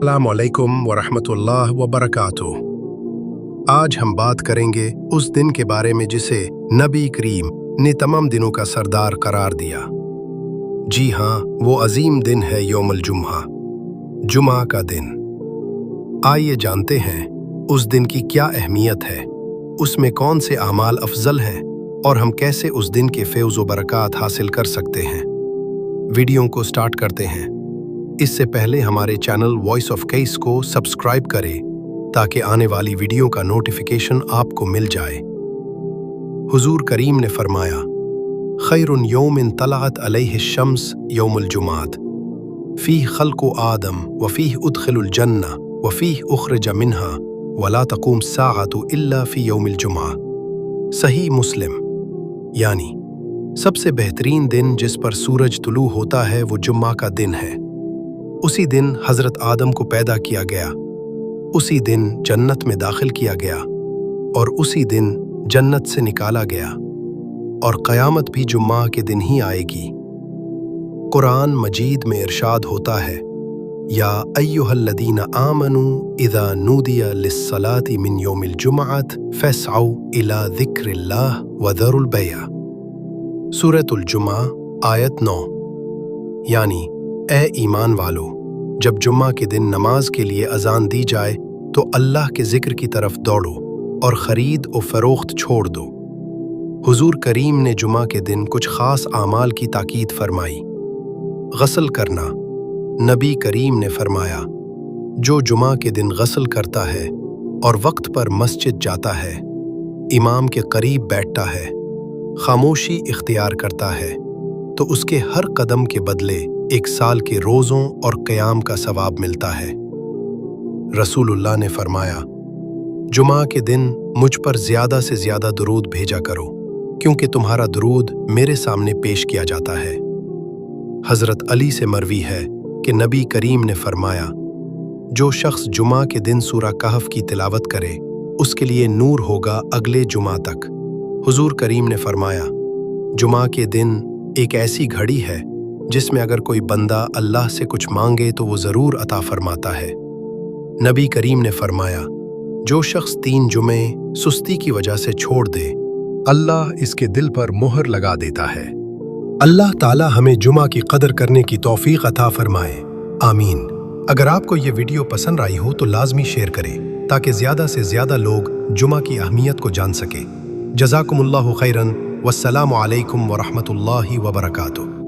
अस्सलाम वालेकुम वरहमतुल्लाह वबरकातुह। आज हम बात करेंगे उस दिन के बारे में जिसे नबी करीम ने तमाम दिनों का सरदार करार दिया। जी हाँ, वो अजीम दिन है यौमुल जुम्हा, जुमा का दिन। आइए जानते हैं उस दिन की क्या अहमियत है, उसमें कौन से आमाल अफजल हैं और हम कैसे उस दिन के फैज़ व बरक़ात हासिल कर सकते हैं। वीडियो को स्टार्ट करते हैं। इससे पहले हमारे चैनल वॉइस ऑफ केस को सब्सक्राइब करें ताकि आने वाली वीडियो का नोटिफिकेशन आपको मिल जाए। हुजूर करीम ने फरमाया, खैरुन यौमिन तलअत अलैहि शम्स यौमुल जुमात, फीह खल्क़ु आदम व फीह उदखिलुल जन्नह व फीह उखरिज मिन्हा वला तक़ूम साअतु इल्ला फी यौमिल जुमा। सही मुस्लिम। यानी सबसे बेहतरीन दिन जिस पर सूरज तुलू होता है वो जुम्मा का दिन है। उसी दिन हज़रत आदम को पैदा किया गया, उसी दिन जन्नत में दाखिल किया गया और उसी दिन जन्नत से निकाला गया, और क़यामत भी जुम्मा के दिन ही आएगी। कुरान मजीद में इरशाद होता है, या अय्युहल्लदीना आमनू इज़ा नूदिया लिस्सलाति मिन यौमिल जुमअत फस्अऊ इला ज़िक्रिल्लाह व ज़रुल बैअ। सूरतुल जुमा आयत 9। यानी ए ईमान वालो, जब जुम्मा के दिन नमाज के लिए अजान दी जाए तो अल्लाह के जिक्र की तरफ दौड़ो और ख़रीद और फ़रोख्त छोड़ दो। हुजूर करीम ने जुमा के दिन कुछ ख़ास आमाल की ताकीद फरमाई। गस्ल करना। नबी करीम ने फरमाया, जो जुमा के दिन गस्ल करता है और वक्त पर मस्जिद जाता है, इमाम के करीब बैठता है, खामोशी इख्तियार करता है, तो उसके हर कदम के बदले एक साल के रोज़ों और क़याम का सवाब मिलता है। रसूलुल्लाह ने फरमाया, जुमा के दिन मुझ पर ज़्यादा से ज़्यादा दुरूद भेजा करो, क्योंकि तुम्हारा दुरूद मेरे सामने पेश किया जाता है। हज़रत अली से मरवी है कि नबी करीम ने फरमाया, जो शख्स जुमा के दिन सूरा कहफ की तिलावत करे उसके लिए नूर होगा अगले जुमा तक। हुजूर करीम ने फरमाया, जुमा के दिन एक ऐसी घड़ी है जिसमें अगर कोई बंदा अल्लाह से कुछ मांगे तो वो ज़रूर अता फरमाता है। नबी करीम ने फरमाया, जो शख्स 3 जुमे सुस्ती की वजह से छोड़ दे, अल्लाह इसके दिल पर मोहर लगा देता है। अल्लाह ताला हमें जुमा की कदर करने की तौफीक अता फरमाए, आमीन। अगर आपको ये वीडियो पसंद आई हो तो लाजमी शेयर करें ताकि ज़्यादा से ज़्यादा लोग जुमा की अहमियत को जान सकें। जज़ाकुमुल्लाहु खैरन। वस्सलामु अलैकुम वरहमतुल्लाहि वबरकातुह।